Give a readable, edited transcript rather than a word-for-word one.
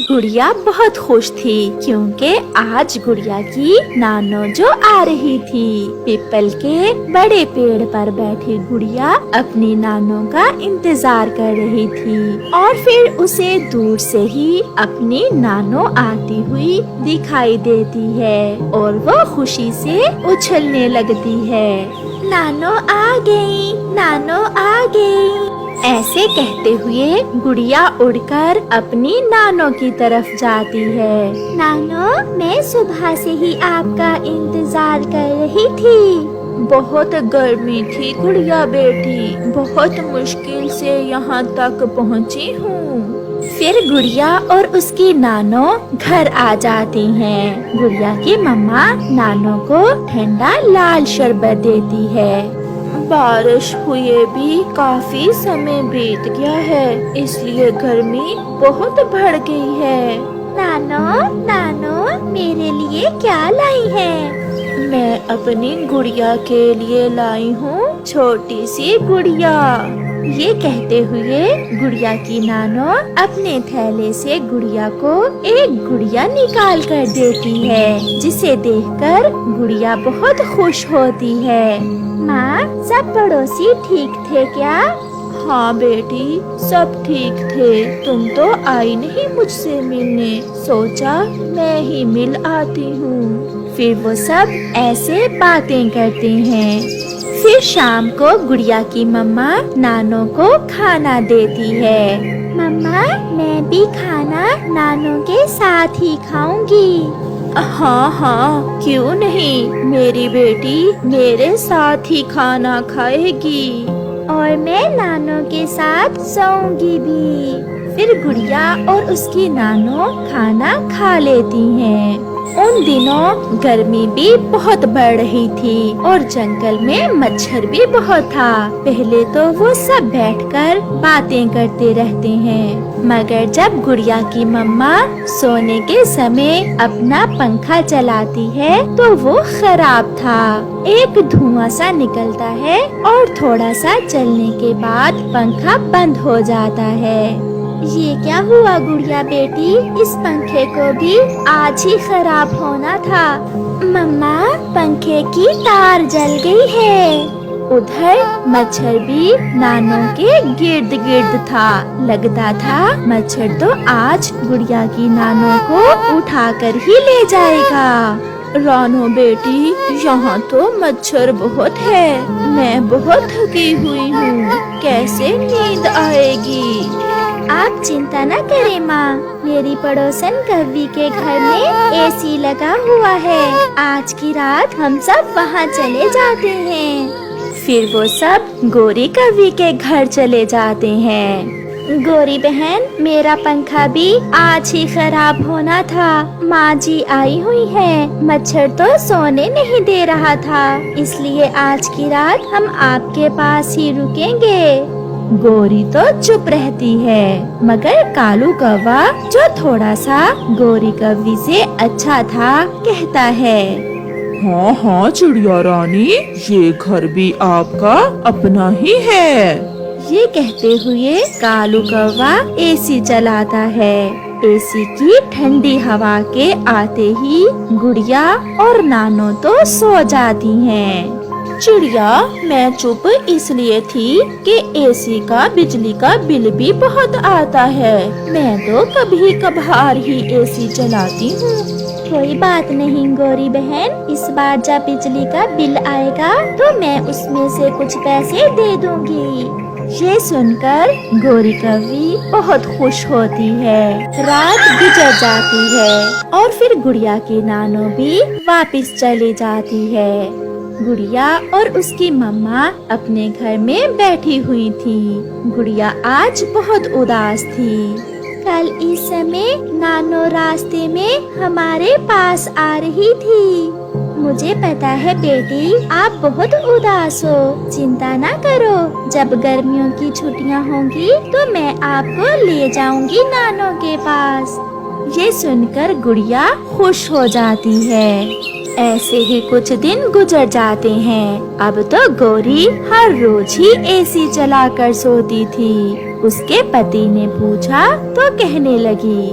गुड़िया बहुत खुश थी क्योंकि आज गुड़िया की नानो जो आ रही थी। पीपल के बड़े पेड़ पर बैठी गुड़िया अपनी नानो का इंतजार कर रही थी और फिर उसे दूर से ही अपनी नानो आती हुई दिखाई देती है और वो खुशी से उछलने लगती है। नानो आ गई, नानो आ गई। ऐसे कहते हुए गुड़िया उड़कर अपनी नानो की तरफ जाती है। नानो, मैं सुबह से ही आपका इंतजार कर रही थी। बहुत गर्मी थी गुड़िया बेटी, बहुत मुश्किल से यहाँ तक पहुँची हूँ। फिर गुड़िया और उसकी नानो घर आ जाती हैं। गुड़िया की मम्मा नानो को ठंडा लाल शरबत देती है। बारिश हुए भी काफी समय बीत गया है, इसलिए गर्मी बहुत बढ़ गई है। नानो, मेरे लिए क्या लाई है? मैं अपनी गुड़िया के लिए लाई हूँ छोटी सी गुड़िया। ये कहते हुए गुड़िया की नानो अपने थैले से गुड़िया को एक गुड़िया निकाल कर देती है, जिसे देखकर गुड़िया बहुत खुश होती है। माँ, सब पड़ोसी ठीक थे क्या? हाँ बेटी, सब ठीक थे। तुम तो आई नहीं मुझसे मिलने, सोचा मैं ही मिल आती हूँ। फिर वो सब ऐसे बातें करते हैं। फिर शाम को गुड़िया की मम्मा नानो को खाना देती है। मम्मा, मैं भी खाना नानो के साथ ही खाऊंगी। हाँ, क्यों नहीं, मेरी बेटी मेरे साथ ही खाना खाएगी और मैं नानो के साथ सोऊंगी भी। फिर गुड़िया और उसकी नानो खाना खा लेती हैं। उन दिनों गर्मी भी बहुत बढ़ रही थी और जंगल में मच्छर भी बहुत था। पहले तो वो सब बैठकर बातें करते रहते हैं, मगर जब गुड़िया की मम्मा सोने के समय अपना पंखा चलाती है तो वो खराब था। एक धुआं सा निकलता है और थोड़ा सा चलने के बाद पंखा बंद हो जाता है। ये क्या हुआ गुड़िया बेटी, इस पंखे को भी आज ही खराब होना था। मम्मा, पंखे की तार जल गई है। उधर मच्छर भी नानो के गिर्द गिर्द था। लगता था मच्छर तो आज गुड़िया की नानो को उठाकर ही ले जाएगा। रानो बेटी, यहाँ तो मच्छर बहुत है, मैं बहुत थकी हुई हूँ, कैसे नींद आएगी? आप चिंता न करें माँ, मेरी पड़ोसन कव्वी के घर में एसी लगा हुआ है। आज की रात हम सब वहाँ चले जाते हैं। फिर वो सब गोरी कव्वी के घर चले जाते हैं। गोरी बहन, मेरा पंखा भी आज ही खराब होना था। माँ जी आई हुई है, मच्छर तो सोने नहीं दे रहा था, इसलिए आज की रात हम आपके पास ही रुकेंगे। गोरी तो चुप रहती है, मगर कालू कौवा जो थोड़ा सा गोरी कव्वी से अच्छा था कहता है, हाँ चिड़िया रानी, ये घर भी आपका अपना ही है। ये कहते हुए कालू कौवा एसी चलाता है। एसी की ठंडी हवा के आते ही गुड़िया और नानो तो सो जाती हैं। चिड़िया, मैं चुप इसलिए थी कि एसी का बिजली का बिल भी बहुत आता है। मैं तो कभी कभार ही एसी चलाती हूँ। कोई बात नहीं गोरी बहन, इस बार जब बिजली का बिल आएगा तो मैं उसमें से कुछ पैसे दे दूंगी। ये सुनकर गोरी कव्वी बहुत खुश होती है। रात गुजर जाती है और फिर गुड़िया की नानो भी वापस चली जाती है। गुड़िया और उसकी मम्मा अपने घर में बैठी हुई थी। गुड़िया आज बहुत उदास थी। कल इस समय नानो रास्ते में हमारे पास आ रही थी। मुझे पता है बेटी, आप बहुत उदास हो, चिंता ना करो। जब गर्मियों की छुट्टियां होंगी तो मैं आपको ले जाऊंगी नानो के पास। ये सुनकर गुड़िया खुश हो जाती है। ऐसे ही कुछ दिन गुजर जाते हैं। अब तो गोरी हर रोज ही एसी चलाकर सोती थी। उसके पति ने पूछा तो कहने लगी,